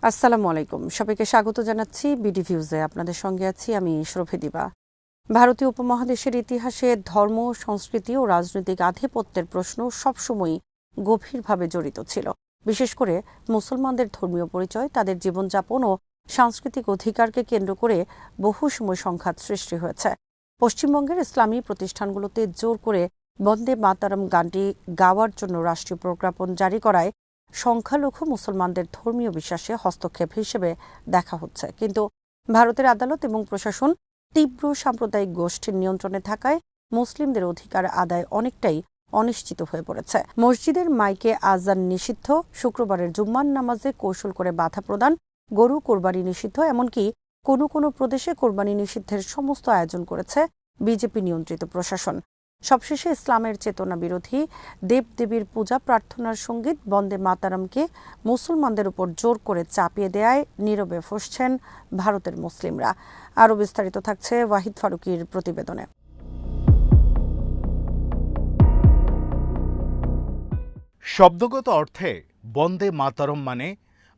আসসালামু আলাইকুম, সবাইকে স্বাগত জানাচ্ছি বিডি ভিউজে। আপনাদের সঙ্গে আছি আমি শরফি দিবা। ভারতীয় উপমহাদেশের ইতিহাসে ধর্ম, সংস্কৃতি ও রাজনৈতিক আধিপত্যের প্রশ্ন সবসময়ই গভীরভাবে জড়িত ছিল। বিশেষ করে মুসলমানদের ধর্মীয় পরিচয়, তাদের জীবনযাপন ও সাংস্কৃতিক অধিকারকে কেন্দ্র করে বহু সময় সংঘাত সৃষ্টি হয়েছে। পশ্চিমবঙ্গের ইসলামী প্রতিষ্ঠানগুলোতে জোর করে বন্দে মাতারম গানটি গাওয়ার জন্য রাষ্ট্রীয় প্রজ্ঞাপন জারি করায় সংখ্যালঘু মুসলমানদের ধর্মীয় বিশ্বাসে হস্তক্ষেপ হিসেবে দেখা হচ্ছে। কিন্তু ভারতের আদালত এবং প্রশাসন তীব্র সাম্প্রদায়িক গোষ্ঠীর নিয়ন্ত্রণে থাকায় মুসলিমদের অধিকার আদায় অনেকটাই অনিশ্চিত হয়ে পড়েছে। মসজিদের মাইকে আজান নিষিদ্ধ, শুক্রবারের জুম্মার নামাজে কৌশল করে বাধা প্রদান, গরু কোরবানি নিষিদ্ধ, এমনকি কোনো কোনো প্রদেশে কোরবানি নিষিদ্ধের সমস্ত আয়োজন করেছে বিজেপি নিয়ন্ত্রিত প্রশাসন। সবশেষে ইসলামের চেতনা বিরোধী দেবদেবীর পূজা প্রার্থনার সঙ্গীত বন্দে মাতারমকে মুসলমানদের উপর জোর করে চাপিয়ে দেয়ায় নীরবে ফুঁসছেন ভারতের মুসলিমরা। আরও বিস্তারিত থাকছে ওয়াহিদ ফারুকীর প্রতিবেদনে। শব্দগত অর্থে বন্দে মাতরম মানে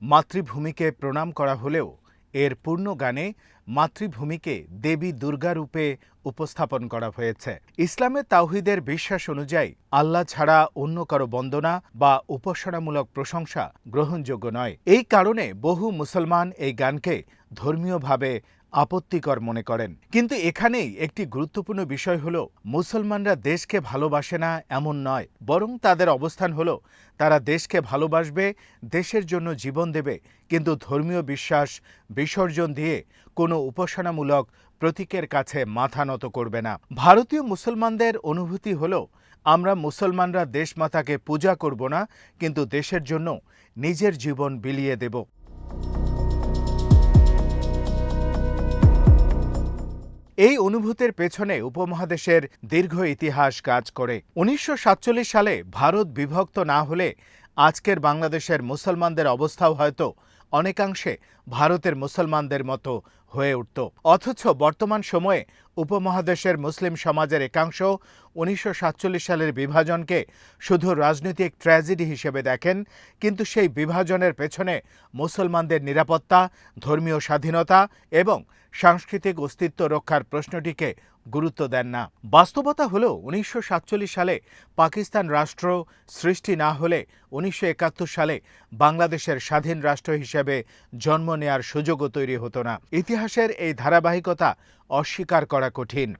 মাতৃভূমিকে প্রণাম করা হলেও এর পূর্ণ গানে মাতৃভূমিকে দেবী দুর্গা রূপে উপস্থাপন করা হয়েছে। ইসলামে তাওহীদের বিশ্বাস অনুযায়ী আল্লাহ ছাড়া অন্য কারো বন্দনা বা উপাসনামূলক প্রশংসা গ্রহণযোগ্য নয়। এই কারণে বহু মুসলমান এই গানকে ধর্মীয়ভাবে আপত্তিকর মনে করেন। কিন্তু এখানেই একটি গুরুত্বপূর্ণ বিষয় হলো, মুসলমানরা দেশকে ভালোবাসে না এমন নয়, বরং তাদের অবস্থান হলো তারা দেশকে ভালোবাসবে, দেশের জন্য জীবন দেবে, কিন্তু ধর্মীয় বিশ্বাস বিসর্জন দিয়ে কোনো উপাসনামূলক প্রতীকের কাছে মাথা নত করবে না। ভারতীয় মুসলমানদের অনুভূতি হলো, আমরা মুসলমানরা দেশমাতাকে পূজা করব না, কিন্তু দেশের জন্য নিজের জীবন বিলিয়ে দেব। এই অনুভূতির পেছনে উপমহাদেশের দীর্ঘ ইতিহাস কাজ করে। ১৯৪৭ সালে ভারত বিভক্ত না হলে আজকের বাংলাদেশের মুসলমানদের অবস্থাও হয়তো অনেকাংশে ভারতের মুসলমানদের মতো হয়ে উঠত। অথচ বর্তমান সময়ে উপমহাদেশের মুসলিম সমাজের একাংশ ১৯৪৭ সালের বিভাজনকে শুধু রাজনৈতিক ট্র্যাজেডি হিসেবে দেখেন, কিন্তু সেই বিভাজনের পেছনে মুসলমানদের নিরাপত্তা, ধর্মীয় স্বাধীনতা এবং সাংস্কৃতিক অস্তিত্ব রক্ষার প্রশ্নটিকে গুরুত্ব দেন না। বাস্তবতা হলো, ১৯৪৭ সালে পাকিস্তান রাষ্ট্র সৃষ্টি না হলে ১৯৭১ সালে বাংলাদেশের স্বাধীন রাষ্ট্র হিসেবে জন্ম নেয়ার সুযোগও তৈরি হতো না। ইতিহাসের এই ধারাবাহিকতা অস্বীকার করা কঠিন।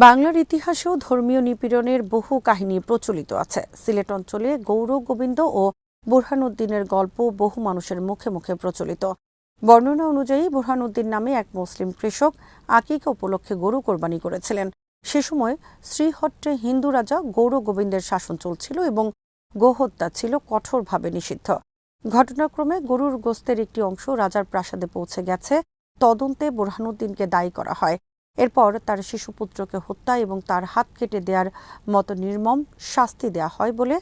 বাংলার ইতিহাসেও ধর্মীয় নিপীড়নের বহু কাহিনী প্রচলিত আছে। সিলেট অঞ্চলে গৌর গোবিন্দ ও বুরহানুদ্দিনের গল্প বহু মানুষের মুখে মুখে প্রচলিত। বর্ণনা অনুযায়ী বুরহানুদ্দিন নামে এক মুসলিম কৃষক আকিকা উপলক্ষে গরু কোরবানি করেছিলেন। সে সময় শ্রীহট্টে হিন্দু রাজা গৌর গোবিন্দের শাসন চলছিল এবং গোহত্যা ছিল কঠোরভাবে নিষিদ্ধ। ঘটনাক্রমে গরুর গোস্তের একটি অংশ রাজার প্রাসাদে পৌঁছে গেছে। তদন্তে বুরহানুদ্দিনকে দায়ী করা হয়। এরপর তার শিশুপুত্রকে হত্যা এবং তার হাত কেটে দেওয়ার মতো নির্মম শাস্তি দেয়া হয় বলে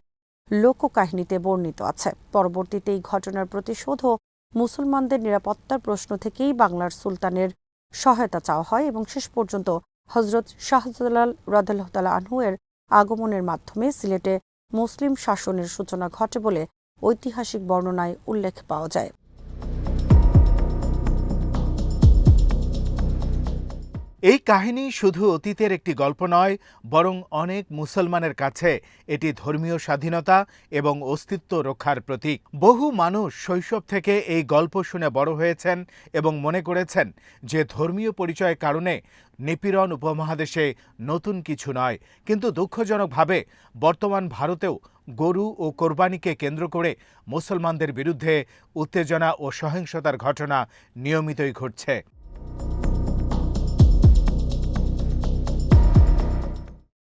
লোককাহিনীতে বর্ণিত আছে। পরবর্তীতে এই ঘটনার প্রতিশোধ ও মুসলমানদের নিরাপত্তার প্রশ্ন থেকেই বাংলার সুলতানের সহায়তা চাওয়া হয় এবং শেষ পর্যন্ত হজরত শাহজালাল রাদিয়াল্লাহু তাআলা আনহু এর আগমনের মাধ্যমে সিলেটে মুসলিম শাসনের সূচনা ঘটে বলে ঐতিহাসিক বর্ণনায় উল্লেখ পাওয়া যায়। এই কাহিনী শুধু অতীতের একটি গল্প নয়, বরং অনেক মুসলমানের কাছে এটি ধর্মীয় স্বাধীনতা এবং অস্তিত্ব রক্ষার প্রতীক। বহু মানুষ শৈশব থেকে এই গল্প শুনে বড় হয়েছেন এবং মনে করেছেন যে ধর্মীয় পরিচয়ের কারণে নিপীড়ন উপমহাদেশে নতুন কিছু নয়। কিন্তু দুঃখজনকভাবে বর্তমান ভারতেও গরু ও কোরবানিকে কেন্দ্র করে মুসলমানদের বিরুদ্ধে উত্তেজনা ও সহিংসতার ঘটনা নিয়মিতই ঘটছে।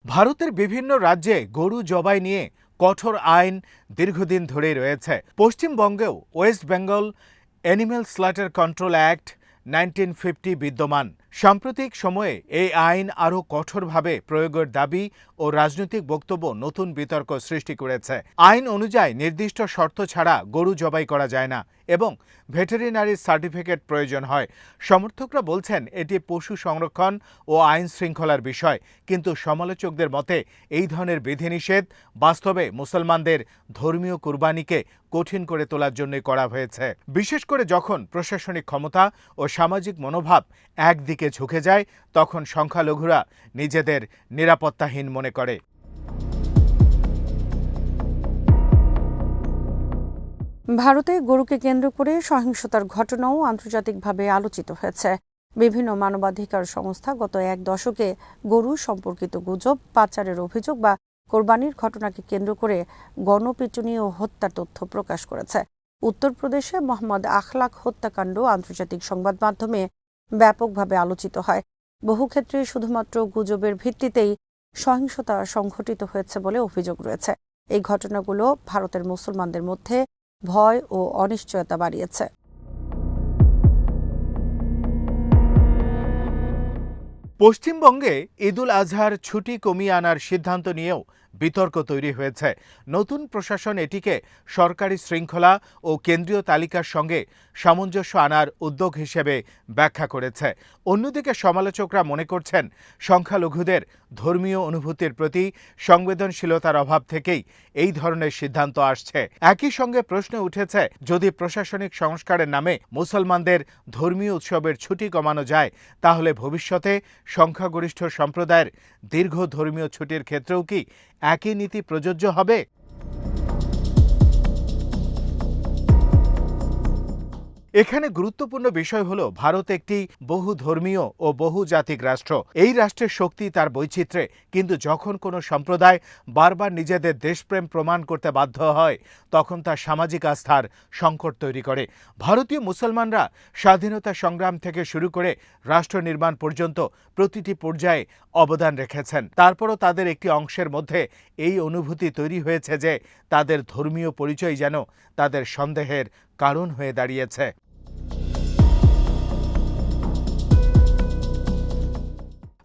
ভারতের বিভিন্ন রাজ্যে গরু জবাই নিয়ে কঠোর আইন দীর্ঘদিন ধরেই রয়েছে। পশ্চিমবঙ্গেও West Bengal animal slaughter control act 1950 বিদ্যমান। সাম্প্রতিক সময়ে এই আইন আরও কঠোরভাবে প্রয়োগের দাবি ও রাজনৈতিক বক্তব্য নতুন বিতর্ক সৃষ্টি করেছে। আইন অনুযায়ী নির্দিষ্ট শর্ত ছাড়া গরু জবাই করা যায় না এবং ভেটেরিনারি সার্টিফিকেট প্রয়োজন হয়। সমর্থকরা বলছেন এটি পশু সংরক্ষণ ও আইন শৃঙ্খলার বিষয়, কিন্তু সমালোচকদের মতে এই ধরনের বিধিনিষেধ বাস্তবে মুসলমানদের ধর্মীয় কুরবানিকে কঠিন করে তোলার জন্য করা হয়েছে, বিশেষ করে যখন প্রশাসনিক ক্ষমতা ও সামাজিক মনোভাব একদিকে ঝুঁকে যায় তখন সংখ্যালঘুরা নিজেদের নিরাপত্তাহীন মনে করে। ভারতে গরুকে কেন্দ্র করে সহিংসতার ঘটনাও আন্তর্জাতিকভাবে আলোচিত হয়েছে। বিভিন্ন মানবাধিকার সংস্থা গত এক দশকে গরু সম্পর্কিত গুজব, পাচারের অভিযোগ বা কোরবানির ঘটনাকে কেন্দ্র করে গণপিটুনি ও হত্যার তথ্য প্রকাশ করেছে। উত্তরপ্রদেশে মোহাম্মদ আখলাক হত্যাকাণ্ড আন্তর্জাতিক সংবাদ মাধ্যমে ব্যাপকভাবে আলোচিত হয়। বহু ক্ষেত্রে শুধুমাত্র গুজবের ভিত্তিতেই সহিংসতা সংঘটিত হয়েছে বলে অভিযোগ রয়েছে। এই ঘটনাগুলো ভারতের মুসলমানদের মধ্যে ভয় ও অনিশ্চয়তা বাড়িয়েছে। পশ্চিমবঙ্গে ঈদুল আজহার ছুটি কমিয়ে আনার সিদ্ধান্ত নিয়েও বিতর্ক তৈরি হয়েছে। নতুন প্রশাসন এটিকে সরকারি শৃঙ্খলা ও কেন্দ্রীয় তালিকার সঙ্গে সামঞ্জস্য আনার উদ্যোগ হিসেবে ব্যাখ্যা করেছে। অন্যদিকে সমালোচকরা মনে করছেন সংখ্যালঘুদের ধর্মীয় অনুভূতির প্রতি সংবেদনশীলতার অভাব থেকেই এই ধরনের সিদ্ধান্ত আসছে। একই সঙ্গে প্রশ্ন উঠেছে, যদি প্রশাসনিক সংস্কারের নামে মুসলমানদের ধর্মীয় উৎসবের ছুটি কমানো যায় তাহলে ভবিষ্যতে সংখ্যাগরিষ্ঠ সম্প্রদায়ের দীর্ঘ ধর্মীয় ছুটির ক্ষেত্রেও কি একই নীতি প্রযোজ্য হবে? এখানে গুরুত্বপূর্ণ বিষয় হলো ভারত একটি বহু ধর্মীয় ও বহুজাতিক রাষ্ট্র। এই রাষ্ট্রের শক্তি তার বৈচিত্র্যে, কিন্তু যখন কোনো সম্প্রদায় বারবার নিজেদের দেশপ্রেম প্রমাণ করতে বাধ্য হয় তখন তা সামাজিক আস্থার সংকট তৈরি করে। ভারতীয় মুসলমানরা স্বাধীনতা সংগ্রাম থেকে শুরু করে রাষ্ট্র নির্মাণ পর্যন্ত প্রতিটি পর্যায়ে অবদান রেখেছেন। তারপরও তাদের একটি অংশের মধ্যে এই অনুভূতি তৈরি হয়েছে যে তাদের ধর্মীয় পরিচয় যেন তাদের সন্দেহের কারণ হয়ে দাঁড়িয়েছে।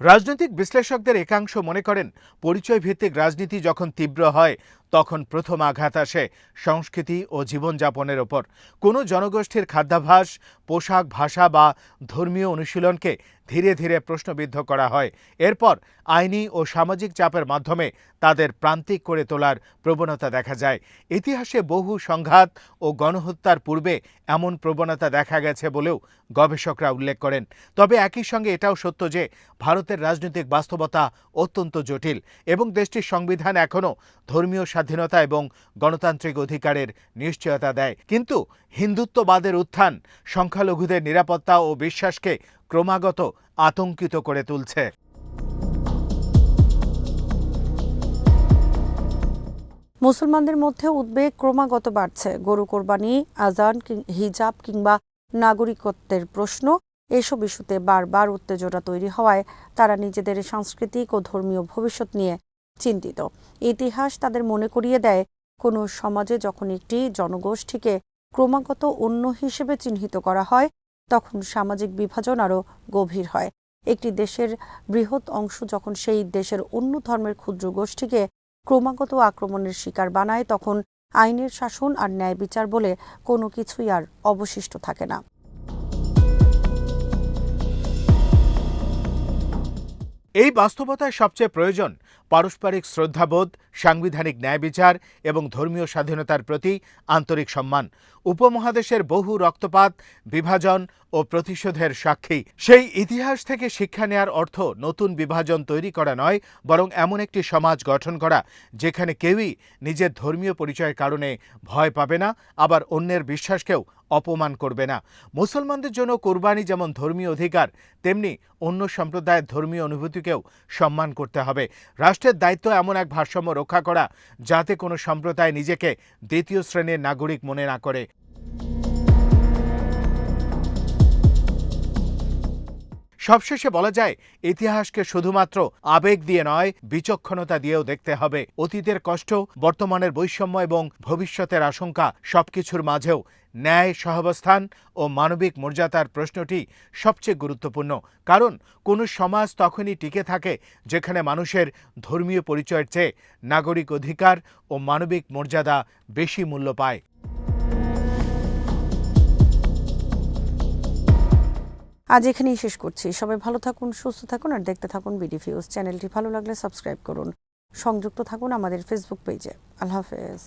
রাজনৈতিক বিশ্লেষকদের একাংশ মনে করেন, পরিচয় ভিত্তিক রাজনীতি যখন তীব্র হয় তখন প্রথম আঘাত আসে সংস্কৃতি ও জীবনযাপনের ওপর। কোনো জনগোষ্ঠীর খাদ্যাভ্যাস, পোশাক, ভাষা বা ধর্মীয় অনুশীলনকে ধীরে ধীরে প্রশ্নবিদ্ধ করা হয়। এরপর আইনি ও সামাজিক চাপের মাধ্যমে তাদের প্রান্তিক করে তোলার প্রবণতা দেখা যায়। ইতিহাসে বহু সংঘাত ও গণহত্যার পূর্বে এমন প্রবণতা দেখা গেছে বলেও গবেষকরা উল্লেখ করেন। তবে একই সঙ্গে এটাও সত্য যে ভারতের রাজনৈতিক বাস্তবতা অত্যন্ত জটিল এবং দেশটির সংবিধান এখনও ধর্মীয় স্বাধীনতা এবং গণতান্ত্রিক অধিকারের নিশ্চয়তা দেয়। কিন্তু হিন্দুত্ববাদের উত্থান সংখ্যালঘুদের নিরাপত্তা ও বিশ্বাসকে ক্রমাগত আতঙ্কিত করে তুলছে। মুসলমানদের মধ্যে উদ্বেগ ক্রমাগত বাড়ছে। গরু কোরবানি, আজান, হিজাব কিংবা নাগরিকত্বের প্রশ্ন, এসব ইস্যুতে বারবার উত্তেজনা তৈরি হওয়ায় তারা নিজেদের সাংস্কৃতিক ও ধর্মীয় ভবিষ্যৎ নিয়ে চিন্তিত। ইতিহাস তাদের মনে করিয়ে দেয়, কোনো সমাজে যখন একটি জনগোষ্ঠীকে ক্রমাগত অন্য হিসেবে চিহ্নিত করা হয় তখন সামাজিক বিভাজন আরও গভীর হয়। একটি দেশের বৃহৎ অংশ যখন সেই দেশের অন্য ধর্মের ক্ষুদ্র গোষ্ঠীকে ক্রমাগত আক্রমণের শিকার বানায় তখন আইনের শাসন আর ন্যায় বিচার বলে কোনো কিছুই আর অবশিষ্ট থাকে না। এই বাস্তবতায় সবচেয়ে প্রয়োজন পারস্পরিক শ্রদ্ধাবোধ, সাংবিধানিক ন্যায় বিচার এবং ধর্মীয় স্বাধীনতার প্রতি আন্তরিক সম্মান। উপমহাদেশের বহু রক্তপাত, বিভাজন ও প্রতিশোধের সাক্ষী। সেই ইতিহাস থেকে শিক্ষা নেয়ার অর্থ নতুন বিভাজন তৈরি করা নয়, বরং এমন একটি সমাজ গঠন করা যেখানে কেউই নিজের ধর্মীয় পরিচয়ের কারণে ভয় পাবে না, আবার অন্যের বিশ্বাসকেও অপমান করবে না। মুসলমানদের জন্য কোরবানি যেমন ধর্মীয় অধিকার, তেমনি অন্য সম্প্রদায়ের ধর্মীয় অনুভূতিকেও সম্মান করতে হবে। রাষ্ট্রের দায়িত্ব এমন এক ভারসাম্য রক্ষা করা যাতে কোনো সম্প্রদায় নিজেকে দ্বিতীয় শ্রেণীর নাগরিক মনে না করে। সবশেষে বলা যায়, ইতিহাসকে শুধুমাত্র আবেগ দিয়ে নয়, বিচক্ষণতা দিয়েও দেখতে হবে। অতীতের কষ্ট, বর্তমানের বৈষম্য এবং ভবিষ্যতের আশঙ্কা সবকিছুর মাঝেও ন্যায়, সহাবস্থান ও মানবিক মর্যাদার প্রশ্নটি সবচেয়ে গুরুত্বপূর্ণ। কারণ কোনো সমাজ তখনই টিকে থাকে যেখানে মানুষের ধর্মীয় পরিচয়ের চেয়ে নাগরিক অধিকার ও মানবিক মর্যাদা বেশি মূল্য পায়। আজ এখানেই শেষ করছি। সবাই ভালো থাকুন, সুস্থ থাকুন আর দেখতে থাকুন বিডি ভিউজ। চ্যানেলটি ভালো লাগলে সাবস্ক্রাইব করুন। সংযুক্ত থাকুন আমাদের ফেসবুক পেজে। আল্লাহ হাফেজ।